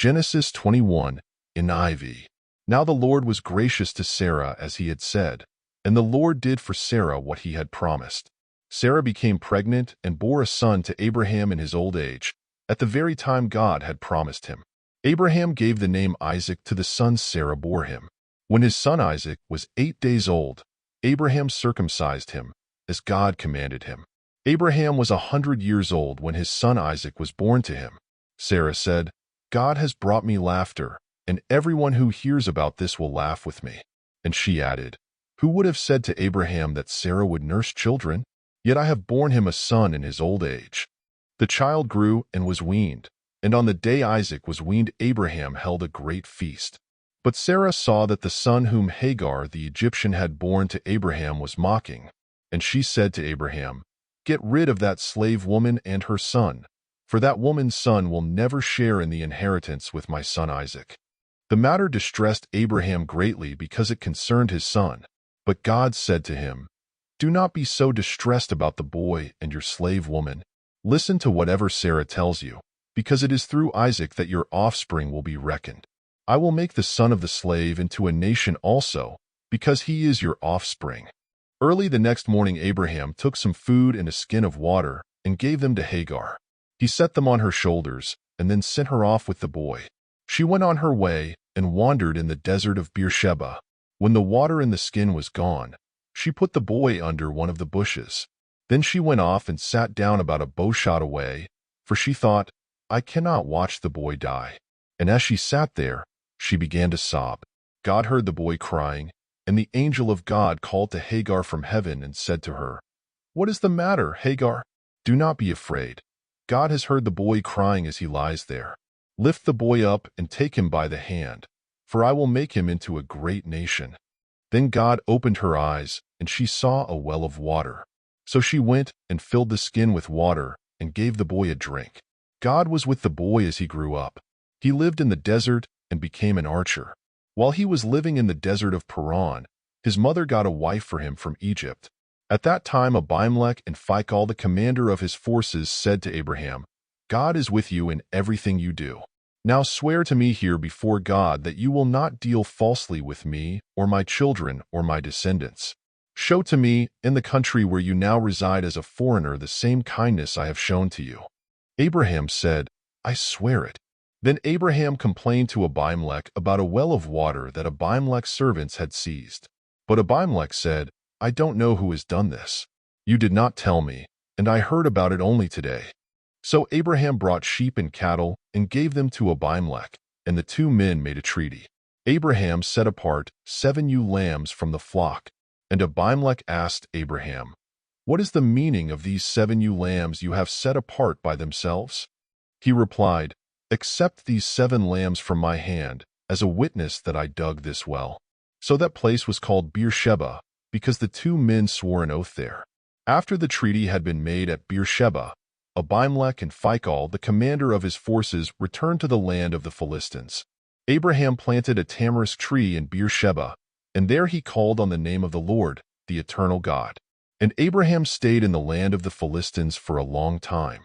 Genesis 21, NIV. Now the Lord was gracious to Sarah as he had said, and the Lord did for Sarah what he had promised. Sarah became pregnant and bore a son to Abraham in his old age, at the very time God had promised him. Abraham gave the name Isaac to the son Sarah bore him. When his son Isaac was 8 days old, Abraham circumcised him, as God commanded him. Abraham was 100 years old when his son Isaac was born to him. Sarah said, "God has brought me laughter, and everyone who hears about this will laugh with me." And she added, "Who would have said to Abraham that Sarah would nurse children? Yet I have borne him a son in his old age." The child grew and was weaned, and on the day Isaac was weaned Abraham held a great feast. But Sarah saw that the son whom Hagar the Egyptian had borne to Abraham was mocking, and she said to Abraham, "Get rid of that slave woman and her son, for that woman's son will never share in the inheritance with my son Isaac." The matter distressed Abraham greatly because it concerned his son. But God said to him, "Do not be so distressed about the boy and your slave woman. Listen to whatever Sarah tells you, because it is through Isaac that your offspring will be reckoned. I will make the son of the slave into a nation also, because he is your offspring." Early the next morning Abraham took some food and a skin of water and gave them to Hagar. He set them on her shoulders and then sent her off with the boy. She went on her way and wandered in the desert of Beersheba. When the water in the skin was gone, she put the boy under one of the bushes. Then she went off and sat down about a bowshot away, for she thought, "I cannot watch the boy die." And as she sat there, she began to sob. God heard the boy crying, and the angel of God called to Hagar from heaven and said to her, "What is the matter, Hagar? Do not be afraid. God has heard the boy crying as he lies there. Lift the boy up and take him by the hand, for I will make him into a great nation." Then God opened her eyes, and she saw a well of water. So she went and filled the skin with water and gave the boy a drink. God was with the boy as he grew up. He lived in the desert and became an archer. While he was living in the desert of Paran, his mother got a wife for him from Egypt. At that time Abimelech and Phicol, the commander of his forces, said to Abraham, "God is with you in everything you do. Now swear to me here before God that you will not deal falsely with me or my children or my descendants. Show to me, in the country where you now reside as a foreigner, the same kindness I have shown to you." Abraham said, "I swear it." Then Abraham complained to Abimelech about a well of water that Abimelech's servants had seized. But Abimelech said, "I don't know who has done this. You did not tell me, and I heard about it only today." So Abraham brought sheep and cattle and gave them to Abimelech, and the two men made a treaty. Abraham set apart 7 ewe lambs from the flock, and Abimelech asked Abraham, "What is the meaning of these 7 ewe lambs you have set apart by themselves?" He replied, "Accept these 7 lambs from my hand as a witness that I dug this well." So that place was called Beersheba, because the two men swore an oath there. After the treaty had been made at Beersheba, Abimelech and Phicol, the commander of his forces, returned to the land of the Philistines. Abraham planted a tamarisk tree in Beersheba, and there he called on the name of the Lord, the eternal God. And Abraham stayed in the land of the Philistines for a long time.